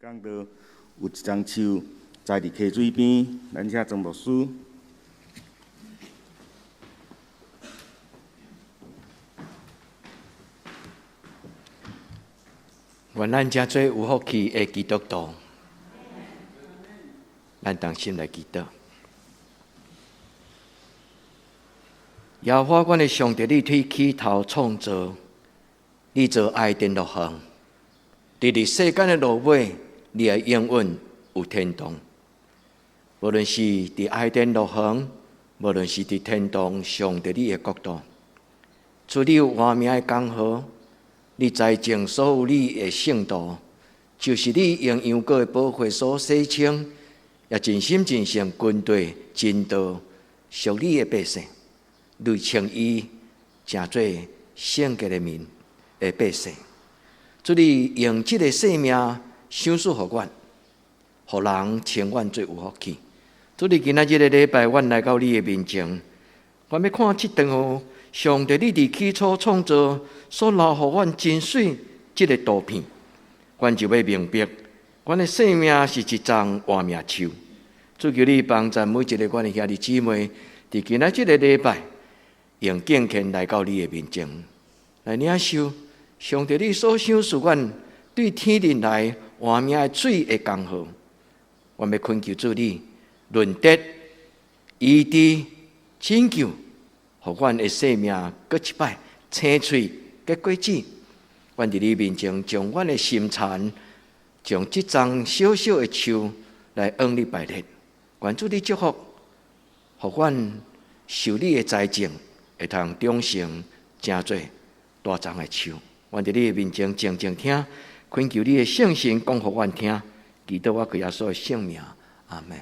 讲到有一丛树栽伫溪水边，咱请庄牧师。愿咱真做有福气的基督徒，咱同心来祈祷。耶和华阮的上帝，你推起头创造，你做爱定路行。伫世间的路尾，你的应允有天堂。无论是伫爱定路行，无论是伫天堂，上帝你的国度，主你有换命的刚好。你在种所有你的圣徒，就是你用羊羔的宝血所洗清，也尽心尽性军队真道属你的百姓，你称伊诚做圣洁的民的百姓。主你用这个生命赏赐给阮，互人称阮最有福气。主你今仔日的礼拜，阮来到你的面前，阮要看这段上帝，你伫起初创造所留予阮真水这个图片，阮就要明白，阮的生命是一丛活命树。主求你帮助每一个阮的兄弟姊妹，伫今仔这个礼拜，用敬虔来到你的面前，来领受上帝你所赏赐阮对天人来活命的水的功劳。阮要恳求主你论德、医治、拯救。互阮的生命搁一摆青翠结果子，阮伫你面前将阮的心田，将这丛小小的树来往你摆列。愿主你祝福，互阮受你的栽种，会通长成真做大丛的树。阮伫你的面前静静听，恳求你的圣神讲互阮听，祈祷我耶稣的圣名，阿门。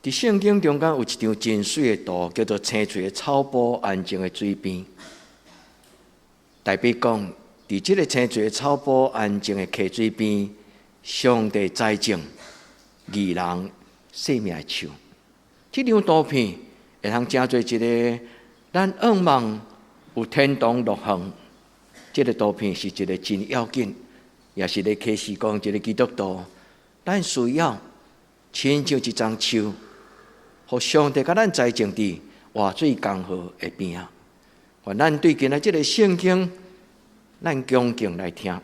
伫圣经中间有一张真水的图，叫做青翠的草坡安静的水边。代表讲，伫这个青翠的草坡安静的溪水边，上帝栽种义人生命的树。这张图片会通成做一个咱渴望有天堂路行。这个图片是一个真要紧，也是咧启示讲一个基督徒，咱需要亲像一丛树。互上帝甲咱栽种伫活水江河的边啊！愿咱对今仔这个圣经，咱恭敬来听。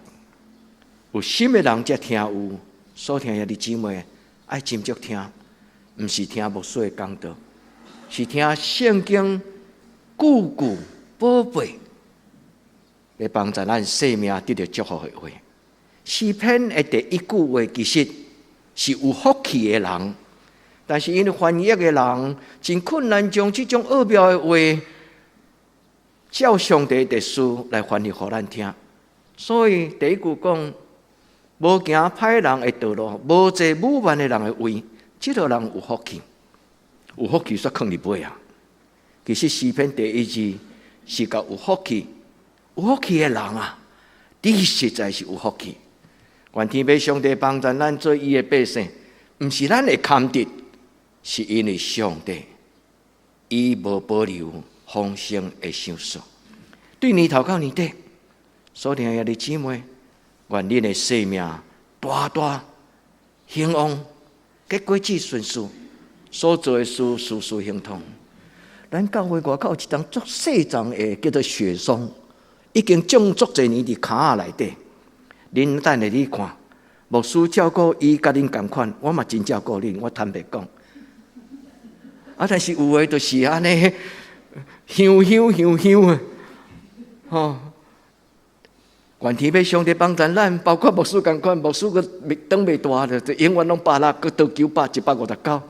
有心的人才听有，所听兄弟姊妹爱斟酌听，毋是听牧师的讲道，是听圣经句句宝贝，来帮助咱生命得到祝福的话。诗篇的第一句话其实是有福气的人。但是因为翻译的人真困难，将这种奥妙的话，照上帝的事来翻译给咱听。所以第一句讲，无行歹人的道路，无坐武慢的人的位，这个人有福气，有福气煞放伫尾啊。其实诗篇第一字是讲有福气，有福气的人啊，你实在是有福气。愿天父上帝帮助咱做伊的百姓，毋是咱的堪得。是因为上帝伊无保留丰盛的赏赐，对年头到年底，所听兄弟姊妹，愿恁的生命大大兴旺，结果子顺遂，所做的事事事亨通。咱教会外口有一丛足细丛的叫做雪松，已经种足侪年伫骹仔内底。恁等下你看，牧师照顾伊甲恁同款，我嘛真照顾恁，我坦白讲。但是有诶，就是安尼，香啊！吼，愿天父上帝帮助咱，包括牧师共款，牧师个长袂大的，就永远拢100个到900、159。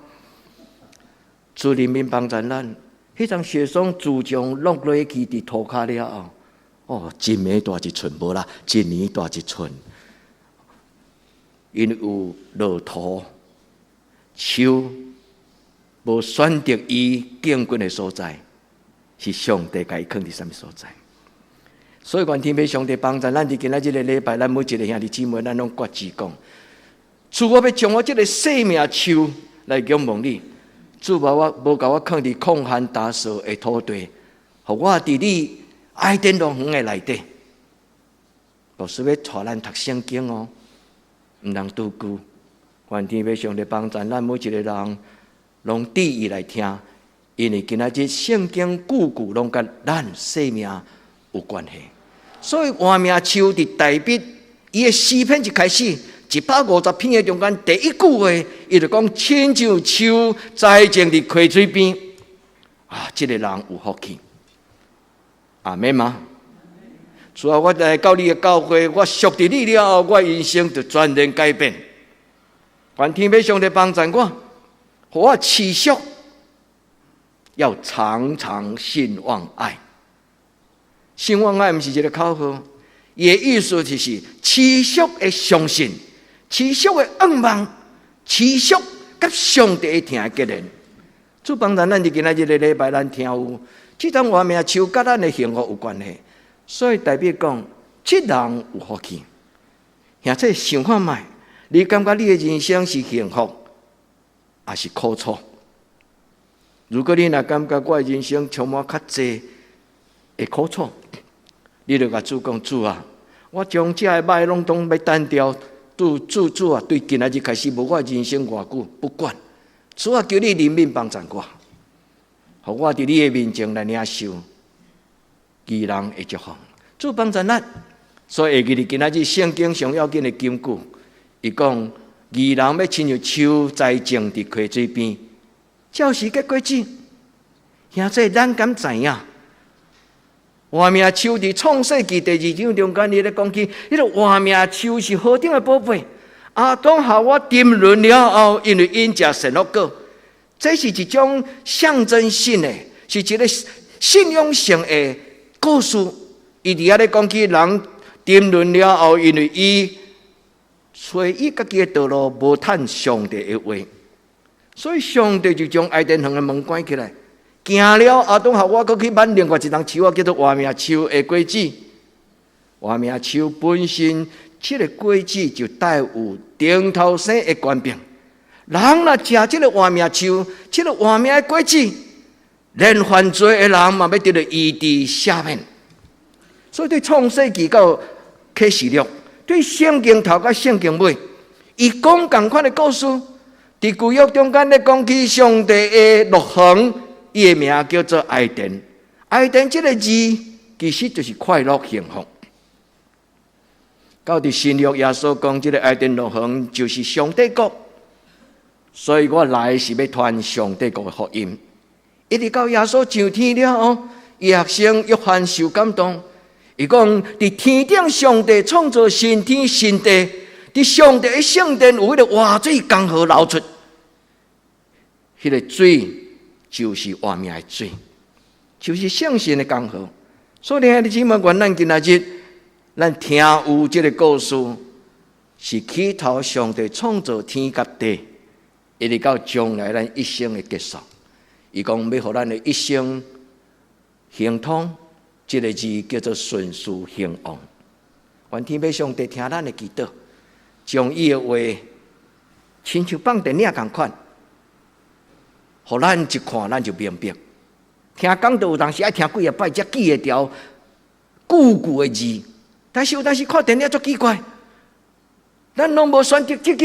主人民帮助咱，迄张雪松自从落落去伫涂骹了后，一暝大一寸无啦，一年大一寸，因为有落土、树。无选择伊敬君的所在，是上帝甲伊放伫什么所在？所以愿天父上帝帮助咱伫今仔日个礼拜，咱每一个兄弟姊妹，咱拢决志讲：主，我要将我这个生命树来仰望你。主，无甲我放伫旷旱打扫的土地，互我伫你爱典路园的内底。牧师要带咱读圣经哦，毋通拄久。愿天父上帝帮助咱每一个人，拢注意来听，因为今仔日圣经句句拢甲咱生命有关系。所以换名树伫大笔伊的诗篇一开始150篇的中间，第一句话，伊就讲：亲像树栽种伫溪水边。这个人有福气。阿们吗？主啊，我来到你的教会，我属伫你了后，我人生就全然改变。愿天父上帝帮助我，互我持续要常常信望爱。信望爱毋是一个口号，伊的意思就是持续的相信，持续的仰望，持续甲上帝的听结连。主帮助咱伫今仔日的礼拜，咱听有这张画面树甲咱的幸福有关系，所以代表讲，这人有福气。现在想看卖，你感觉你的人生是幸福，还是苦楚？如果你若感觉我的人生充满较济的苦楚，你就甲主讲：主啊，我将这的歹拢要单掉。主啊，对今仔日开始，无我的人生偌久不管。主啊，求你怜悯帮助我，互我伫你的面前来领受义人的祝福。主帮助咱，所以会记今仔日圣经上要紧的金句，伊讲义人要亲像树栽种伫溪水边，照时结果子。现在咱敢知影？活命树伫创世纪第2章中间，伊咧讲起，迄个活命树是何等的宝贝。亚当夏娃沉沦了后，因为因食善恶果，这是一种象征性的，是一个信仰性的故事。伊伫遐咧讲起人沉沦了后，因为伊找伊家己的道路，无趁上帝的话，所以上帝就将爱甸园的门关起来。行了亚当夏娃，佮去挽另外一丛树啊，叫做活命树的果子。活命树本身，这个果子就带有顶头生的权柄。人若食这个活命树，这个活命的果子，连犯罪的人嘛要得到医治赦免。所以对创世纪到启示录，对圣经头到圣经尾，伊讲同款的故事。伫旧约中间咧讲起上帝的乐园。伊的名叫做爱甸，爱甸这个字其实就是快乐幸福。到伫新约耶稣讲，这个爱甸乐园就是上帝国，所以我来是要传上帝国的福音。一直到耶稣上天了后，学生约翰受感动，伊讲伫天顶上帝创造新天新地，伫上帝的圣殿有迄个活水江河流出，迄个水。就是活命的水，就是圣神的江河。所以，兄弟姊妹，愿咱今仔日，咱听有这个故事，是起头上帝创造天甲地，一直到将来咱一生的结束。伊讲要互咱的一生亨通，这个字叫做顺遂兴旺。愿天父上帝听咱的祈祷，将伊的话，亲像放电影共款。互咱一看，咱就明白。听讲道有当时爱听几啊摆，才记会条句句的字。但是有当时看电影足奇怪，咱拢无选择一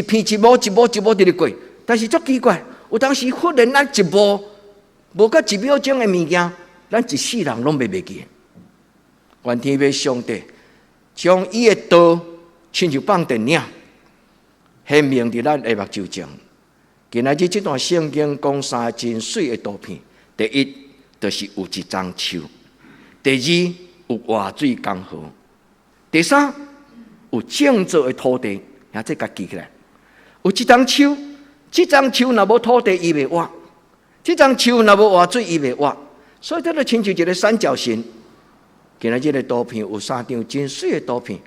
片一幕伫咧过。但是足奇怪，有当时忽然咱一幕无到1秒钟的物件，咱一世人拢袂记。愿天父上帝将伊的道亲像放电影，显明伫咱的目睭前。今仔日这段圣经讲3个真水的图片，第一就是有一丛树，第二有活水江河，第三有种植的土地，这甲记起来。有一丛树，这丛树若无土地，伊袂活；这丛树若无活水，伊袂活。所以这就亲像一个三角形。今仔日的图片有3张真水的图片，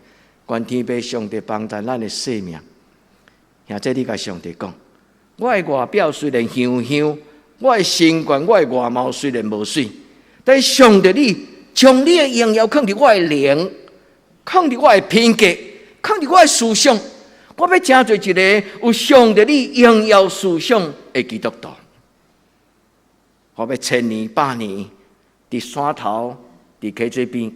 愿天父上帝帮助咱的生命。现在你甲上帝讲。我的外表虽然香香，我的身冠、我的外貌虽然无水，但是上帝你将你的荣耀放伫我的灵，放伫我的品格，放伫我的思想，我要成做一个有上帝你荣耀思想的基督徒。我要1000年、100年，伫山头、伫溪水边，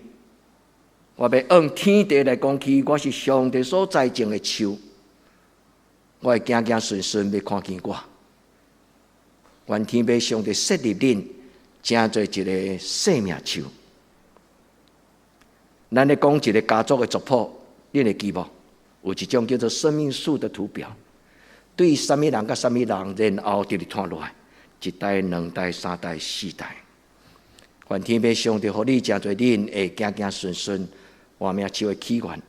我要按天地来讲起，我是上帝所栽种的树，我会行行顺顺要看见我。愿天父上帝设立恁，成做一个生命树。咱咧讲一个家族的族谱，恁会记无？有一种叫做生命树的图表，对什么人甲什么人，然后直直看落来，一代、两代、三代、四代。愿天父上帝，互你成做恁会行行顺顺，活命树的起源。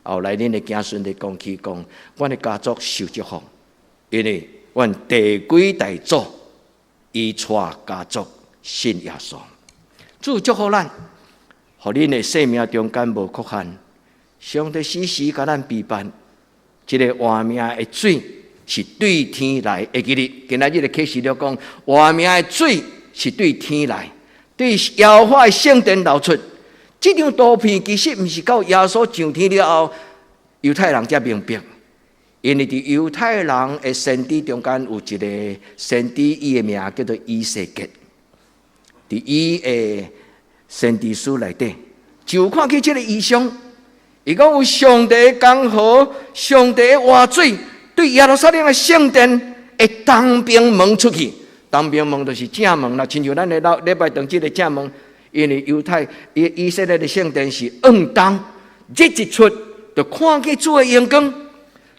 后来恁会行顺地讲起讲，阮的家族受祝福，因为阮第几代祖遗传家族信耶稣。主祝福咱，互恁的生命中间无缺陷。上帝时时甲咱陪伴，这个活命的水是对天来的。今仔日的启示了讲，活命的水是对天来，对耶和华的圣殿流出。这张图片其实毋是到耶稣上天了后，犹太人才明白，因为伫犹太人的先知中间有一个先知，伊的名叫做以西结，伫伊的先知书内底，就看见这个异象。伊讲有上帝的江河，上帝的活水，对耶路撒冷的圣殿会东边门出去。东边门就是正门啦，亲像咱的礼拜堂这个正门，因为犹太以色列的圣殿是暗东，日一出就看见主的阳光，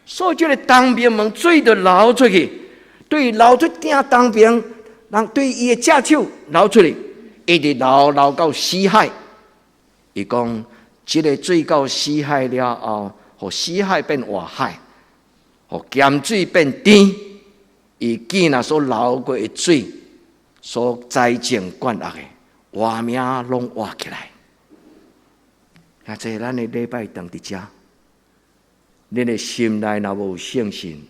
所以这个东边门水就流出去，对流出顶东边，人对伊的正手流出去，一直流到死海。伊讲。这个水到死海了后，互死海变活海，互咸水变甜。伊见那所流过的水，所栽种灌压的活命拢活起来。啊，这咱的礼拜堂伫遮，恁的心内若无有信心，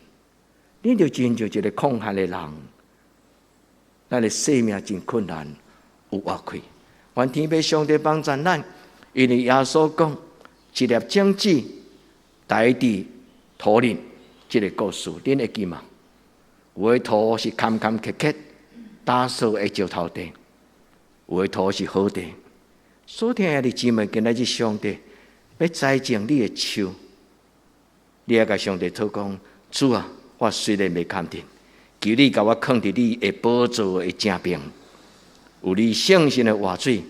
恁就真像一个空闲的人，咱的生命真困难，有活开。愿天父上帝帮助咱。因为耶稣讲，一粒种子栽伫土里，这个故事恁会记吗？有的土是坎坎坷坷，打扫会石头地；有的土是好地。所听的姊妹，今仔日上帝要栽种你的树，你要甲上帝祷讲：主啊，我虽然未看见，求你甲我放伫你的宝座的正边，有你圣神的活水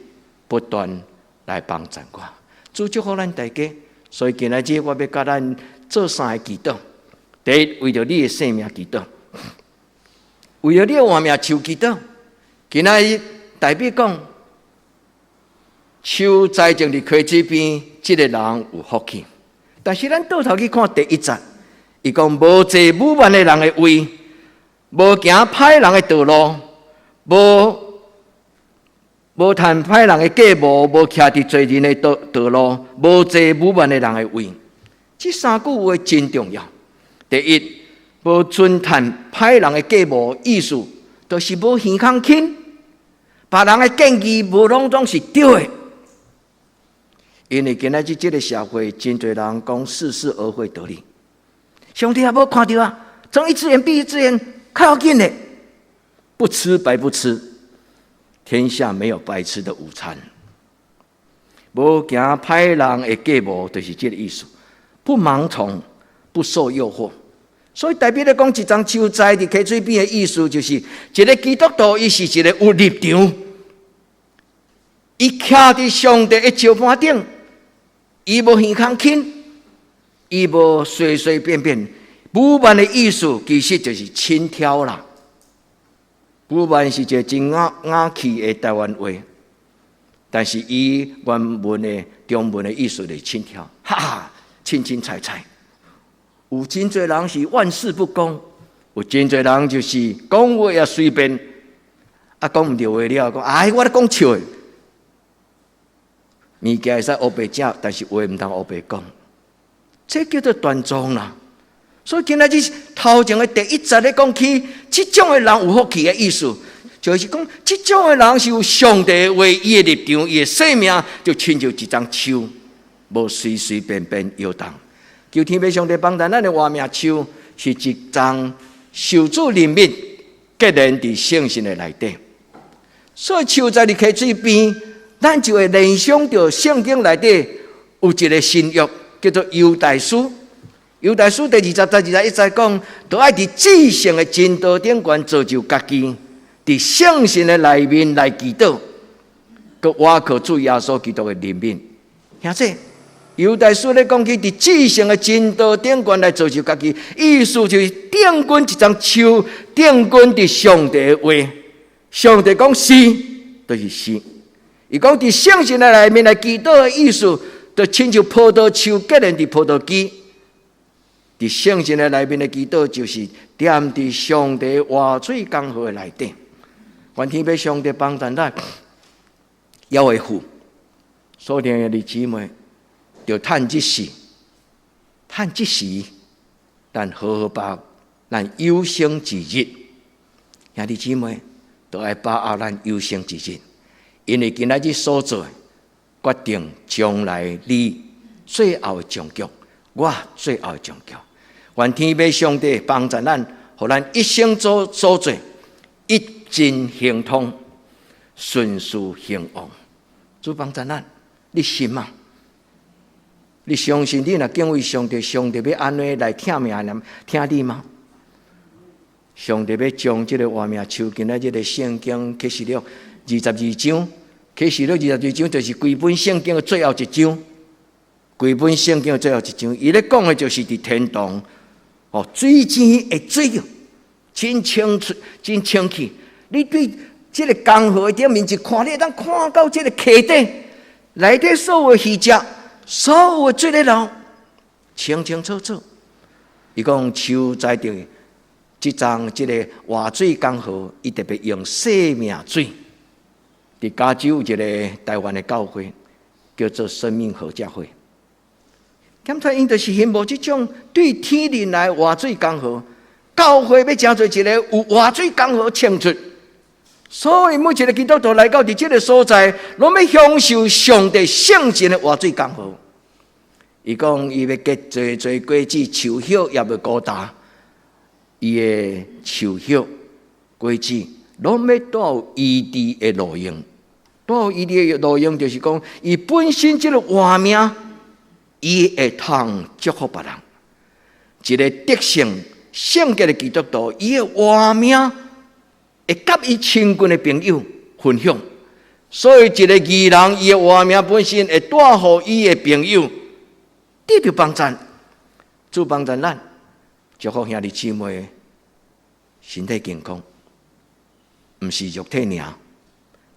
不断。来帮助我，主祝福咱大家。所以今仔日我要甲咱做三个祈祷：第一，为着你的生命祈祷；为着你的活命树祈祷。今仔日代表讲，树栽种伫溪水边，这个人有福气。但是咱倒头去看第一节，伊讲无坐武万的人的位，无行歹人的道路，无谈歹人的计谋，无徛伫罪人的道路，无坐武万的人的位。这三句话真重要。第一，无遵谈歹人的计谋，意思就是无耳孔轻，别人的建议无拢总是对的。因为今仔日这个社会，真侪人讲似是而非道理。上帝也无看到啊，睁一只眼闭一只眼，较要紧的，不吃白不吃。天下没有白吃的午餐，无行歹人的计谋，就是这个意思。不盲从，不受诱惑。所以代表咧讲，一丛树栽伫溪水边的意思，就是一个基督徒，伊是一个有立场，伊徛伫上帝的石盘顶，伊无耳孔轻，伊无随随便便。武万的意思，其实就是轻佻啦。武万是一个真雅气的台湾话，但是伊原文的中文的意思就是轻佻，哈哈，轻轻踩踩。有真侪人是万事不公，有真侪人就是讲话也随便，讲唔对话了，讲我咧讲笑的。物件会使黑白食，但是话唔通黑白讲，这叫做端庄啦。所以今仔日头前的第一节咧讲起，这种的人有福气的意思，就是讲这种的人是有上帝为伊的立场，伊的生命就亲像一丛树，无随随便便摇动。求天父上帝帮咱的活命树是一丛受主怜悯、结连伫圣神的内底。所以树在你溪水边，咱就会联想到圣经内底有一个新约叫做犹大书。犹大书第20章一再讲，都爱伫至圣的真道顶悬造就家己，伫圣神的内面来祈祷，佮倚靠主耶稣基督的怜悯。兄弟，犹大书咧讲起伫至圣的真道顶悬来造就家己，意思就是顶悬一张树，顶悬伫上帝的话，上帝讲是，就是是。伊讲伫圣神的内面来祈祷的意思，就亲像葡萄树结连伫葡萄枝。伫圣神的内面的祈祷，就是踮伫上帝活水江河的内底。愿天父上帝帮助咱，要会富。所听的弟姊妹，就趁即时，咱好好把握咱有生之日。兄弟姊妹，都爱把握咱有生之日，因为今仔日所做，决定将来你最后的终局，我最后的终局。愿天父上帝帮助咱，互咱一生所做一尽亨通，顺事兴旺。主帮助咱，你信吗？你相信你若敬畏上帝，上帝要安怎来听命念听你吗？上帝要将这个活命抽进来，这个圣经启示录22章，启示录22章就是规本圣经的最后一章，规本圣经的最后一章，伊咧讲的就是伫天堂。水井的水真清楚、真清气。你对这个江河的顶面一看，你会当看到这个溪底内底所有的鱼只、所有的水咧流，清清楚楚。伊讲树栽着这张这个活水江河，伊特别用生命水。伫加州有一个台湾的教会叫做生命合教会。检察因就是羡慕这种对天然来活水江河，教会要成做一个有活水江河清出，所以每一个基督徒来到伫这个所在，拢要享受上帝圣神的活水江河。伊讲伊要结做做果子，树叶也要高大，伊的树叶果子拢要带有伊治的路用，带有伊治的路用，就是讲伊本身这个活命。伊会通祝福别人，一个得胜圣洁的基督徒，伊的活命会甲伊亲近的朋友分享，所以一个义人，伊的活命本身会带互伊的朋友得到帮助，主帮助咱，祝福兄弟姊妹身体健康，毋是肉体尔，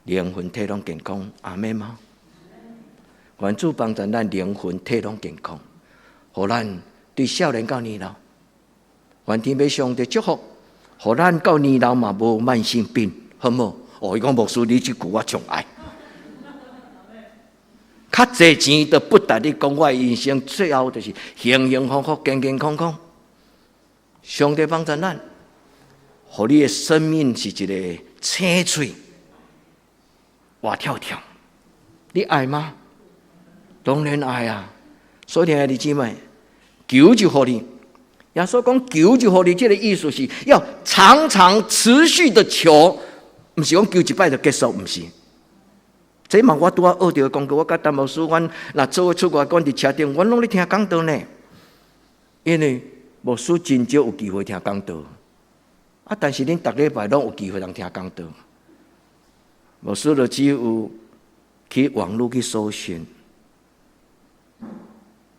灵魂体拢健康，阿们吗？愿主帮助咱灵魂体拢健康，互咱对少年到年老，愿天父上帝祝福，互咱到年老嘛无慢性病，好无？伊讲牧师，你这句我上爱。较侪钱都不值你讲我人生最后就是幸幸福福、健健康康。上帝帮助咱，互你的生命是一个青翠、活跳跳。你爱吗？当然爱啊！所以兄弟姊妹，求就互你。耶稣讲求就互你，这个意思是要常常持续的求，不是讲求一摆就结束，不是。这嘛我拄仔学到讲过，我甲陈牧师，阮若做出外，阮伫车顶，阮拢咧听讲道呢。因为牧师真少有机会听讲道，但是恁逐礼拜拢有机会通听讲道。牧师就只有去网络去搜寻。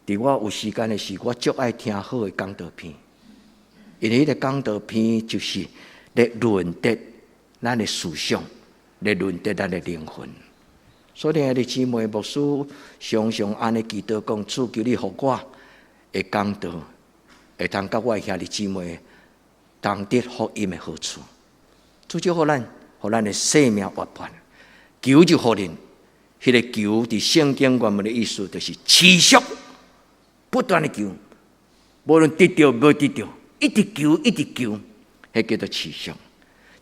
伫我有时间的时，我足爱听好的讲道片，因为迄个讲道片就是咧润泽咱的思想，咧润泽咱的灵魂。所以，兄弟姊妹，牧师常常安尼祈祷讲：主求你，互我会讲道，会通甲我兄弟姊妹同得福音的好处。主就互咱的生命活伴，求就互恁。迄个求伫圣经原文的意思，就是持续。不断的求，无论得到无得到，一直求，一直求，迄叫做持续。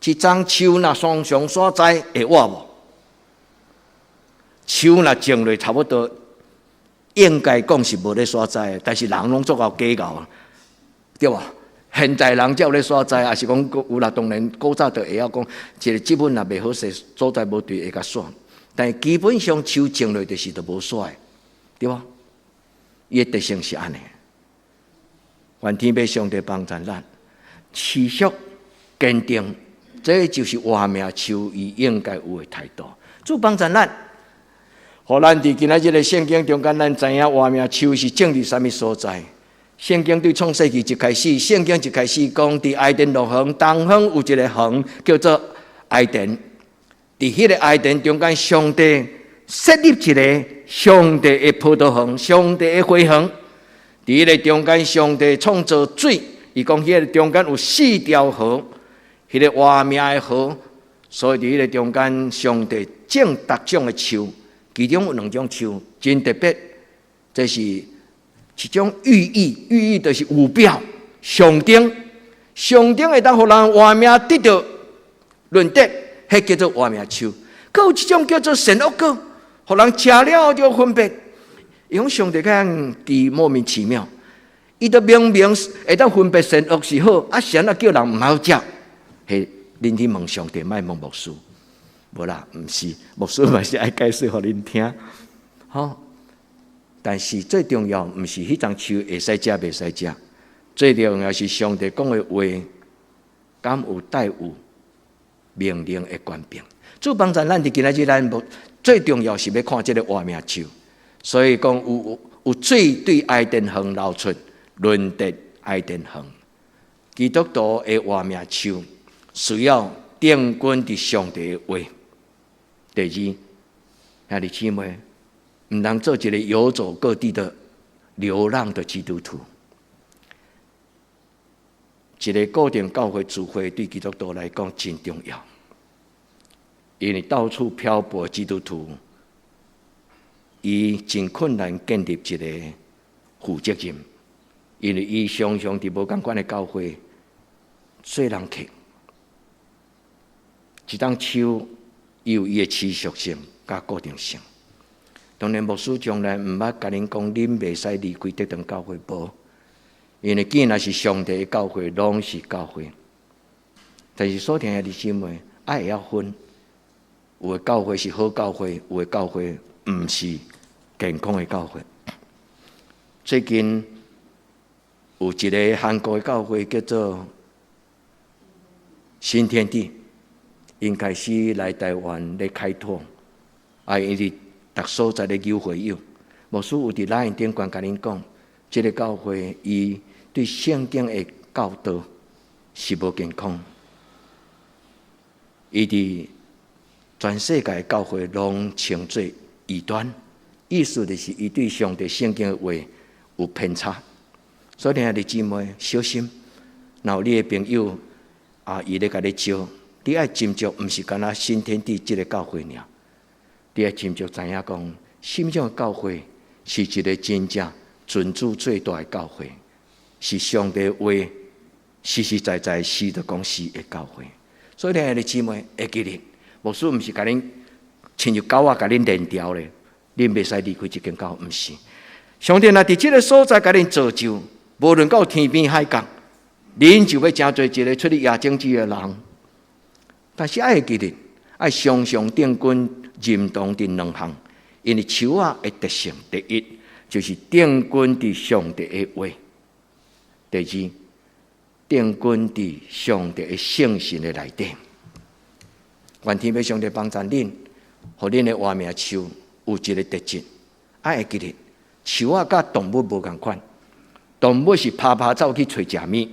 一丛树若上上所在会活无？树若种落差不多，应该讲是无咧所在，但是人拢做到假搞，对吧？现在人才有咧所在，也是讲有啦。当然，古早就会晓讲，一个基本若袂好势，所在无对会甲选。但基本上树种落就是都无衰，对吧？伊的特性是安尼。愿天父上帝帮助咱，持续坚定，这就是活命树伊应该有的态度。主帮助咱，互咱伫今仔日的圣经中间，咱知影活命树是种伫啥物所在。圣经对创世纪一开始，圣经一开始讲，伫埃甸路园东方有一个园叫做埃甸。伫迄个埃甸中间，上帝设立一个上帝的葡萄园，上帝的花园。伫迄个中间，上帝创造水，伊讲迄个中间有4条河，迄个活命的河。所以伫迄个中间，上帝种各种的树，其中有2种树真特别，这是一种寓意，寓意就是有表象征，象征会当互人活命得到润德，迄叫做活命树。佫有一种叫做善恶果，互人食了就分别。伊讲上帝个样奇莫名其妙，伊都明明会当分别善恶是好，啊神啊叫人毋好食，迄恁去问上帝，莫问牧师。无啦，毋是牧师嘛是爱解释互恁听，吼。但是最重要，毋是迄丛树会使食袂使食，最重要是上帝讲的话，敢有带有命令的权柄。主帮助咱伫今仔日，咱最重要是要看这个活命树，所以讲有水对埃甸园流出，润德埃甸园。基督徒的活命树需要定根伫上帝的话。第二，兄弟姊妹，唔通做一个游走各地的流浪的基督徒。一个固定教会聚会对基督徒来讲真重要，因为到处漂泊基督徒，伊真困难建立一个负责任，因为伊常常伫无共款的教会做人客。一当树伊有伊的持续性甲固定性。当然，牧师从来毋捌甲恁讲，恁袂使离开这堂教会无，因为既然是上帝的教会，拢是教会。但是所听的弟兄妹，爱会晓分，有的教会是好教会，有的教会毋是健康的教会。最近有一个韩国的教会叫做新天地，因开始来台湾咧开拓，因为逐所在咧救会友，牧师有伫LINE顶管甲恁讲，这个教会伊对圣经的教导是无健康，伊伫全世界的教会拢称作异端，意思就是伊对上帝圣经的话有偏差。所以兄弟姊妹小心，若有你的朋友伊咧甲你招，你爱斟酌，毋是干那新天地这个教会尔。你要斟酌知影讲，什么样的教会是一个真正尊主最大的教会，是上帝的话实实在在是的讲是的教会。所以兄弟姊妹会记得，牧师毋是甲恁亲像狗仔甲恁连条咧，恁袂使离开这间教，毋是。上帝若伫这个所在甲恁造就，无论到天边海角，恁就要真做一个出去野政治的人。但是爱记得，爱常常定根。认同伫2项，因为树仔的特性，第一就是定根伫上帝的话；第二，定根伫上帝的圣神的内底。愿天父上帝帮助恁，互恁的活命树有一个特质，爱会记得，树仔甲动物无共款，动物是爬爬走去找食物，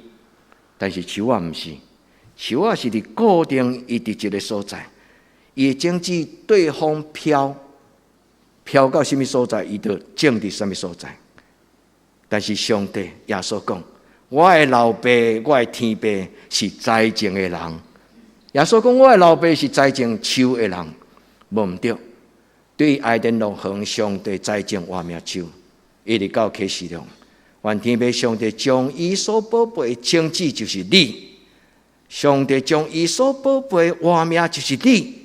但是树仔毋是，树仔是伫固定伊伫一个所在。伊的种子对风飘到什么所在，伊就种伫什么所在。但是上帝耶稣讲，我的老爸，我的天父是栽种的人。耶稣讲，我的老爸是栽种树的人，无毋对。对埃甸路园，上帝栽种活命树，一直到启示录，愿天父上帝将伊所宝贝的种子就是你，上帝将伊所宝贝的活命就是你。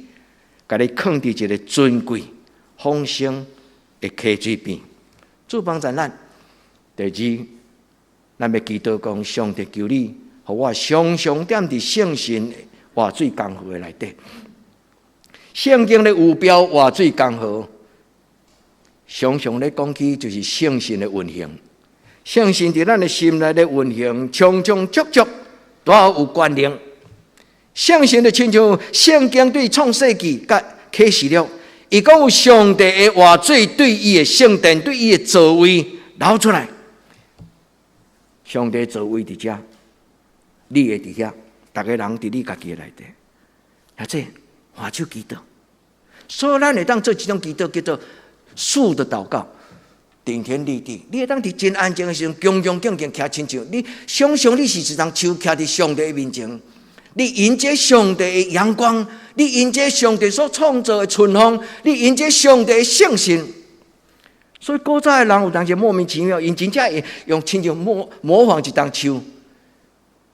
甲你放伫一个尊贵、丰盛的溪水边，主帮助咱。第二，咱要祈祷讲，上帝求你，互我常常踮伫圣神活水江河的内底。圣经的有标活水江河，常常咧讲起就是圣神的运行，圣神伫咱的心内的运行，常常足足都有关联。圣神就亲像圣经对创世纪甲启示录，伊讲有上帝的话水对伊的圣殿、对伊的座位流出来。上帝座位伫遮，你会伫遐，逐个人伫你家己的内底，或者换手祈祷。所以咱会当做一种祈祷，叫做树的祷告，顶天立地。你会当伫真安静的时候，恭恭敬敬徛亲像你想象你是一张树徛伫上帝的面前。你迎接上帝的阳光，你迎接上帝所创造的春风，你迎接上帝的圣神。所以古早的人有当时莫名其妙，因真正会用亲像模仿一张树，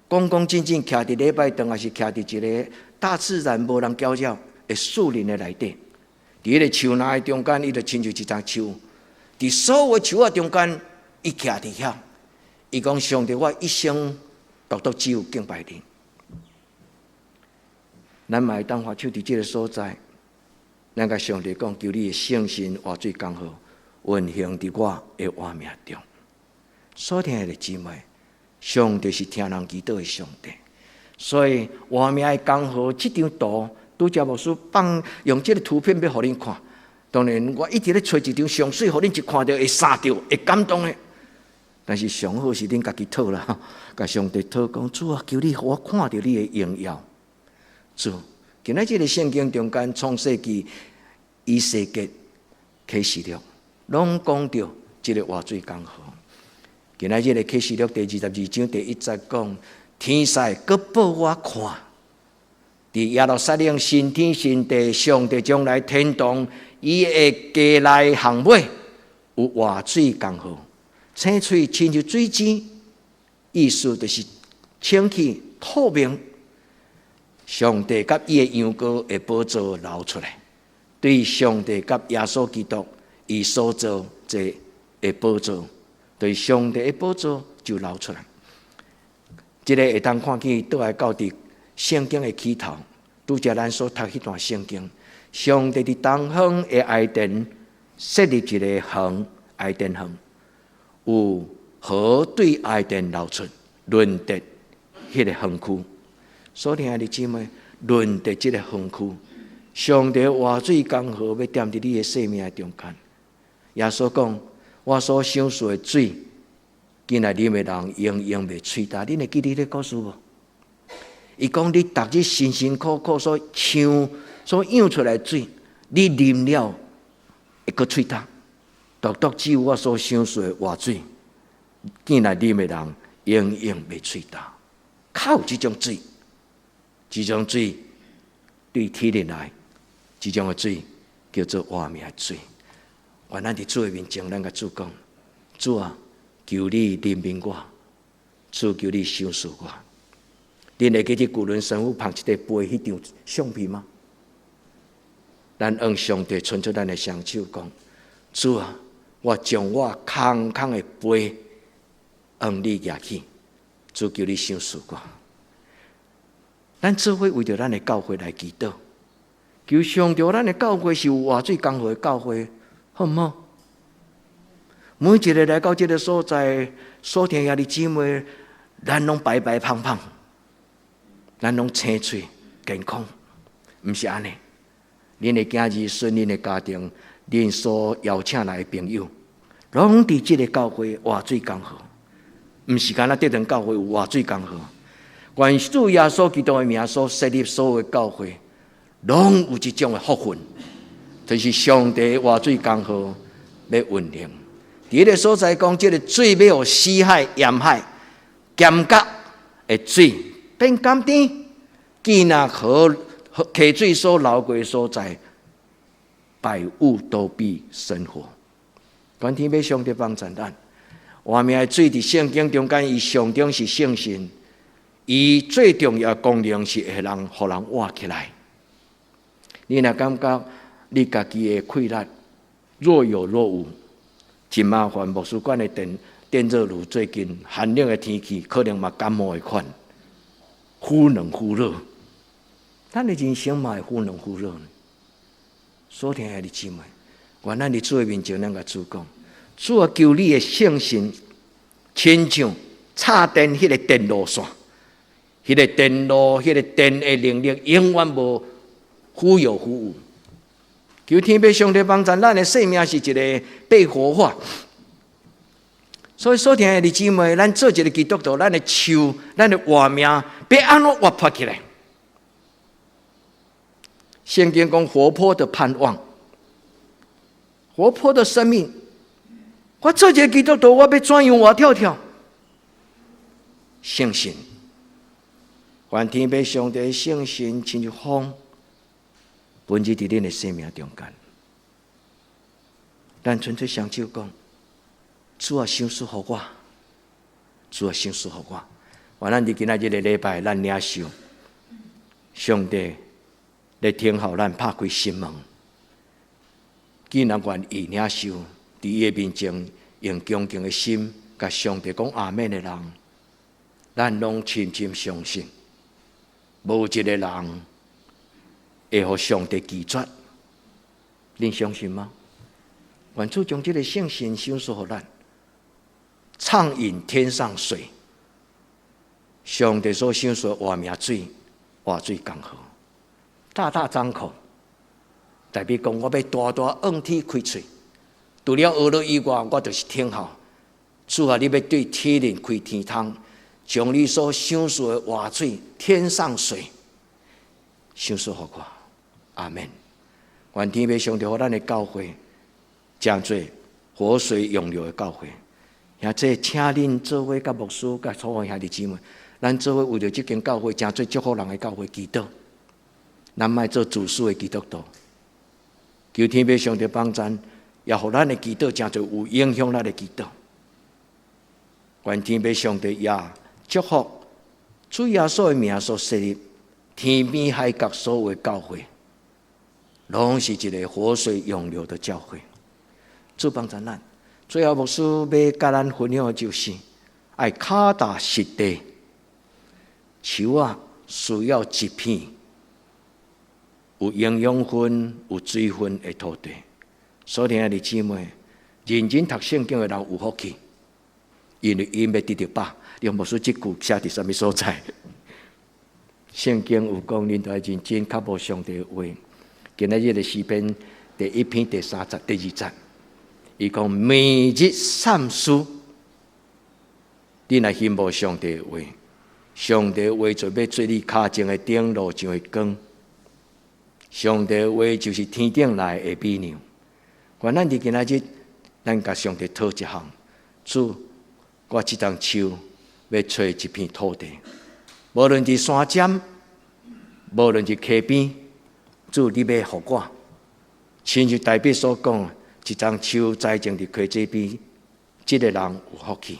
公公正正徛伫礼拜堂，还是徛伫一个大自然无人搅扰的树林的内底。伫迄个树林的中间，伊就亲像一张树，伫所有的树仔中间，伊徛伫遐。伊讲：上帝，我一生独独只有敬拜你。咱嘛会当发手伫即个所在，咱甲上帝讲：求你的圣神活水刚好运行伫我的活命中。所听的姊妹，上帝是听人祈祷的上帝，所以活命的刚好即张图，拄则牧师用即个图片要互恁看。当然，我一直咧找一张上水，互恁一看到会杀着、会感动的。但是上好是恁家己讨啦，甲上帝讨讲：主啊，求你互我看到你的荣耀。主，今仔日个圣经中间创世纪、以西结、启示录，拢讲到即个活水江河。今仔日个启示录第22章第1节讲：天使阁报我看，伫耶路撒冷新天新地，上帝将来天堂，伊的家内巷尾有活水江河，青翠亲像水晶，意思就是清气透明。上帝甲伊的羊羔的宝座流出来，对上帝甲耶稣基督伊所做这的宝座，对上帝的宝座就流出来。这个会当看见倒来到伫圣经的起头，拄则咱所读迄段圣经，上帝伫东方的爱殿设立一个园，爱殿园，有河对爱殿流出，润泽迄个园区。所听的姊妹，润泽这个园区，上帝活水江河要踮伫你的生命中间。耶稣讲：我所想述的水，今来啉的人永远袂吹干。恁会记得这个故事无？伊讲：你逐日辛辛苦苦所抢、所养出来的水，你啉了会阁吹干。独独只有我所想述的活水，今来啉的人永远袂吹干。靠有这种水。这种水对体力来，这种的水叫做活命的水。原咱伫主的面前，咱甲主讲：主啊，求你怜悯我，主求你收拾我。恁会记得古伦神父捧一个杯迄张相片吗？咱向上帝伸出咱的双手，讲：主啊，我将我空空的杯向你举起，主求你收拾我。咱做伙为着咱的教会来祈祷，求上帝咱的教会是有活水江河的教会，好唔好？每一个来到这个所在，所听遐的姊妹，咱拢白白胖胖，咱拢青翠健康，唔是安尼。恁的囝儿孙，恁的家庭，恁所邀请来的朋友，拢伫这个教会活水江河，唔是干那这堂教会有活水江河。愿主耶稣基督的名所设立所有的教会，拢有这种的福分，就是上帝活水江河要运行。伫个所在讲，这个水要有死海、盐海、咸角的水变甘甜，既那河溪水所流过的所在，百物都必生活。愿天要上帝帮助咱。活命的水伫圣经中间，伊象征是圣神。伊最重要的功能是会让人活起来。你若感觉你家己的溃烂若有若无，真麻烦。牧师馆的电热炉最近寒冷的天气，可能嘛感冒的款，忽冷忽热。咱的人生嘛会忽冷忽热呢。所听的姊妹，原来伫主的面前，咱甲主讲，主啊，求你的圣神，亲像插电迄个电路线，迄个电路、迄个电的能力永远无忽有忽无。求天父上帝帮助，咱的生命是一个被活化。所以所听的弟姊妹，咱做一个基督徒，咱的手、咱的活命，要安怎活泼起来？圣经讲活泼的盼望，活泼的生命。我做一个基督徒，我要怎样活跳跳？圣神，愿天父上帝的圣神亲像风，分入伫恁的生命中间。咱纯粹双手讲。主啊，赏赐予我，主啊，赏赐予我。愿咱伫今仔日的礼拜，咱领受上帝来听候咱拍开心门。既然愿意领受，伫伊的面前用恭敬的心，甲上帝讲阿们的人，咱拢深深相信，无一个人会互上帝拒绝。恁相信吗？愿主将这个圣神赏赐予咱。畅饮天上水，上帝所赏赐的活命水，活水江河，大大张口，代表讲我要大大仰天开嘴，除了学了以外，我就是听候。主啊，你要对天人开天窗，将你所赏赐的活水、天上水赏赐予我。阿们。愿天父上帝，互咱的教会，真做活水涌流的教会。也这请恁做伙甲牧师、甲所有兄弟姊妹，咱做伙为着这间教会，真做祝福人的教会祈祷。咱莫做自私的基督徒，求天父上帝帮助，也互咱的祈祷真做有影响咱的祈祷。愿天父上帝也祝福主耶稣的名所设立天边海角所有的教会，拢是一个活水涌流的教会。主帮助咱。最后，牧师要甲咱分享的就是，爱脚踏实地，树啊需要一片有营养分、有水分的土地。所听的姊妹，认真读圣经的人有福气，因为因要得到饱。用牧师这句写伫什么所在？圣经有讲，恁要认真靠无上帝的话。今仔日的诗篇第1篇第3节、第2节。伊讲每日三思，你若信无上帝的话，上帝的话就要做你脚前的灯，路上的光。上帝的话就是天顶来的美娘。愿咱伫今仔日，咱甲上帝讨一项，主，我这张手要找一片土地，无论是山尖，无论是溪边，主你要互我，亲像大卫所讲。一张树栽种伫溪这边，这个人有福气。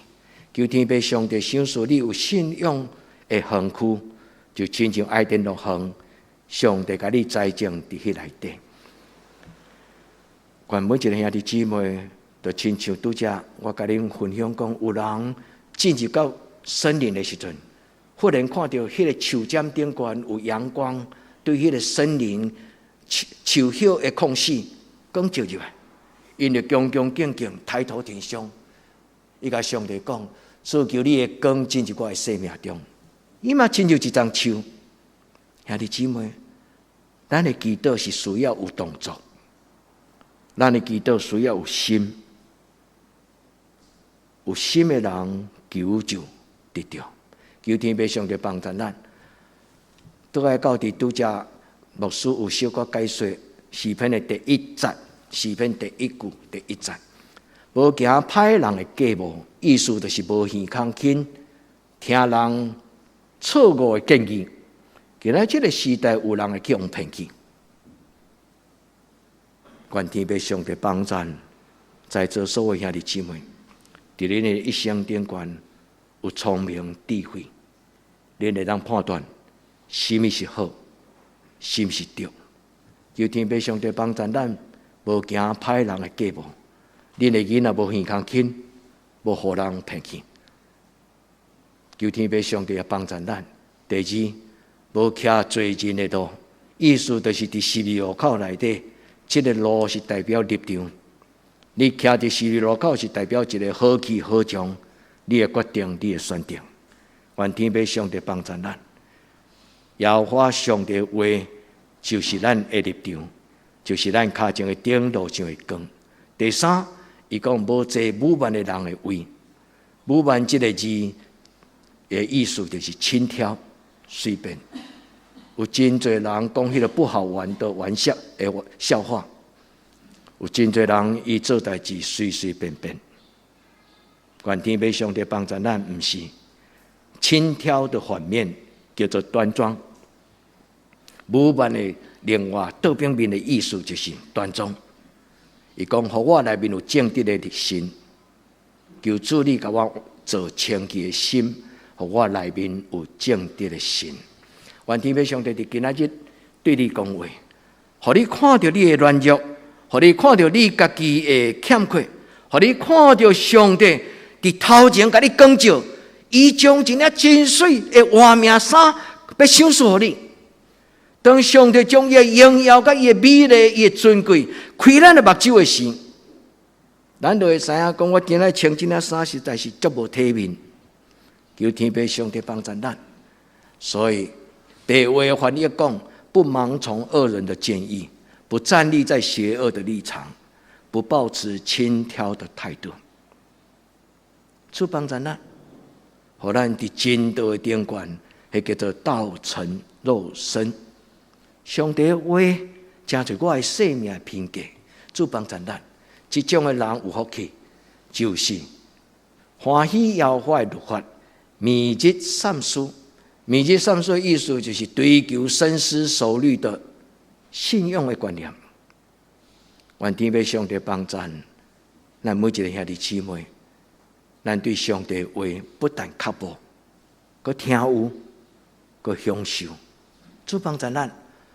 求天父上帝赏赐你有信仰的园区，就亲像爱丁乐园，上帝甲你栽种伫迄内底。愿每一个兄弟姊妹，就亲像拄则我甲恁分享讲，有人进入到森林的时阵，忽然看到迄个树尖顶悬有阳光，对迄个森林树叶的空隙光照入来。因就恭恭敬敬抬头挺胸，伊甲上帝讲：主求你的光进入我的生命中。伊嘛亲像一张树，兄弟姊妹，咱的祈祷是需要有动作，咱的祈祷需要有心，有心的人求就得着。求天父上帝帮助咱。倒来到伫拄则牧师有小可解说诗篇的第1节。诗篇第1句第1节，无行歹人的计谋，意思就是无耳空轻，听人错误的建议。今仔这个时代，有人会去用骗去。愿天父上帝帮助在座所有兄弟姊妹，伫恁的一生顶悬有聪明智慧，恁会当判断什么是好，什么是对。求天父上帝帮助咱。无行歹人的计谋，恁的囡仔无耳空轻，无互人骗去。求天父上帝也帮助咱。第二，无徛罪人的路，意思就是伫十字路口内底这个路是代表立场，你徛伫十字路口是代表一个好去好从，你的决定，你的选择。愿天父上帝帮助咱，耶和华上帝的话就是咱的立场，就是咱脚前的灯，路上的光。第三，伊讲无坐武万的人的位，武万这个字的意思就是轻佻、随便。有真侪人讲迄个不好玩的玩笑的笑话，有真侪人伊做代志随随便便。愿天父上帝帮助咱，毋是轻佻的反面叫做端庄。武万的另外倒边面的意思就是端庄。伊讲，互我内面有正直的心，求主你甲我做清洁的心，互我内面有正直的心。愿天父上帝伫今仔日对你讲话，互你看到你的软弱，互你看到你家己的欠缺，互你看到上帝伫头前甲你光照，伊将一领真水的活命衫要赏赐互你。当上帝将伊的荣耀、甲伊的美丽、伊的尊贵开咱的目睭的时，咱就会知影讲，我今仔穿这领衫实在是足无体面。求天父上帝帮助咱。所以第话翻译讲，不盲从恶人的建议，不站立在邪恶的立场，不抱持轻佻的态度。主帮助咱，互咱伫真道的顶端，迄叫做道成肉身。上帝的话，成就我的生命的品格。主帮助咱，这种的人有福气，就是欢喜耶和华的律法，每日善思。每日善思的意思就是追求深思熟虑的信用的观念。愿天父上帝帮助咱每一个兄弟姊妹，咱对上帝的话不但刻薄，佮听有，佮享受。主帮助咱，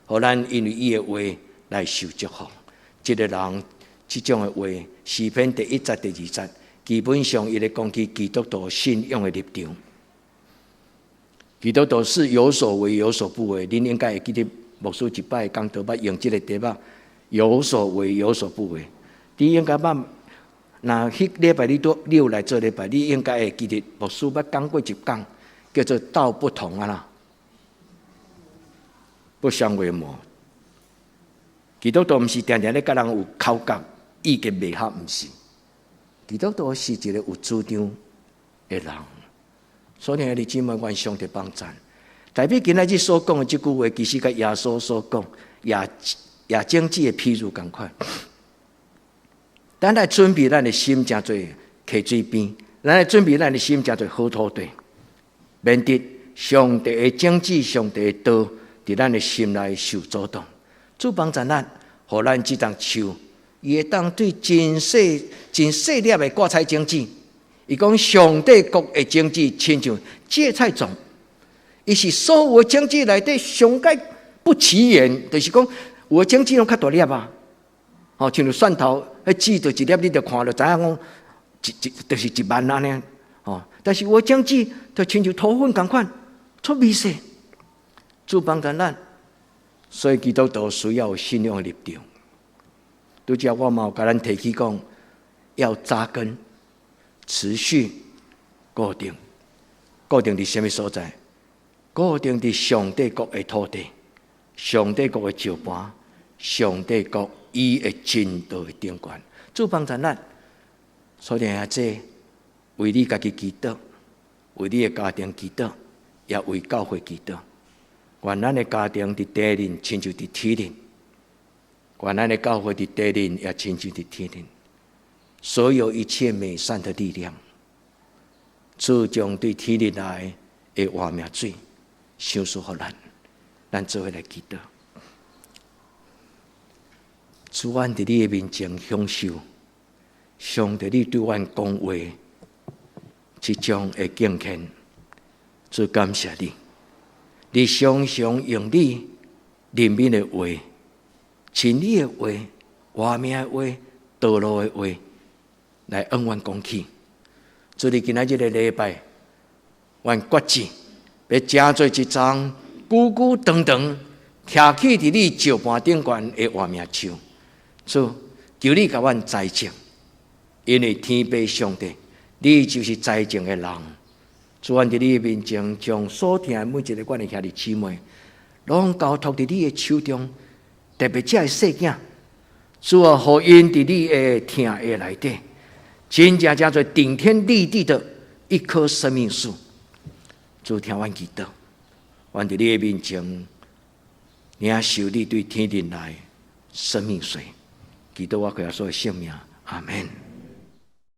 互咱因为伊的话来受祝福。这个人这种的话，诗篇第1节、第2节，基本上伊咧讲起基督徒信仰的立场。基督徒是有所为有所不为，恁应该会记得牧师一摆讲道捌用这个题目，有所为有所不为。你应该捌，那迄礼拜你有来做礼拜，你应该会记得牧师捌讲过一讲，叫做道不同啊啦，不相为谋。基督徒毋是常常咧甲人有口角，意见袂合，毋是。基督徒是一个有主张的人。所以，弟兄姊妹，愿上帝帮助。代表今仔日所讲的这句话，其实甲耶稣所讲也经济的譬如同款。咱来准备咱的心，诚侪溪水边；咱来准备咱的心，诚侪好土地。免得上帝的经济、上帝的道，伫咱的心内受阻挡。主帮助咱，互咱这当树，伊会当对真细粒的挂彩经济。伊讲上帝国的经济亲像芥菜种，伊是所有的经济内底上界不起眼，就是讲有的经济拢较大粒啊。像像蒜头，籽就一粒，你就看就知影讲，就是1万安尼。但是有的经济就亲像土粉同款，出微细。主帮助咱，所以基督徒需要有信仰的立场。拄则我嘛有甲咱提起讲，要扎根。持续固定伫什么所在？固定伫上帝国的土地、上帝国的石盘、上帝国伊的真道的顶端。主帮助咱，所以这为你家己祈祷，为你的家庭祈祷，也为教会祈祷。愿咱的家庭伫地人，亲像伫天人；愿咱的教会伫地人，也亲像伫天人。所有一切美善的力量，主将对天日来的活命水赏赐予咱，咱做伙来祈祷。主，阮伫你的面前享受，上帝你对阮讲话，这种的敬虔，主感谢你，你常常用你人民的话、真理的话、活命的话、道路的话。来恩阮讲起，所以今仔日的礼拜，阮决志要正做一丛久久长长、徛起伫你石盘顶悬的活命树，主，求你甲阮栽种，因为天父上帝，你就是栽种的人。主，阮伫你的面前，将所听的每一个阮的兄弟姊妹，拢交托伫你的手中，特别这细囝，主啊，互因伫你的听的内底，真正做顶天立地的一棵生命树。主，听阮祈祷，阮伫你的面前，领受你对天灵来生命水。祈祷我靠耶稣的圣名，阿门。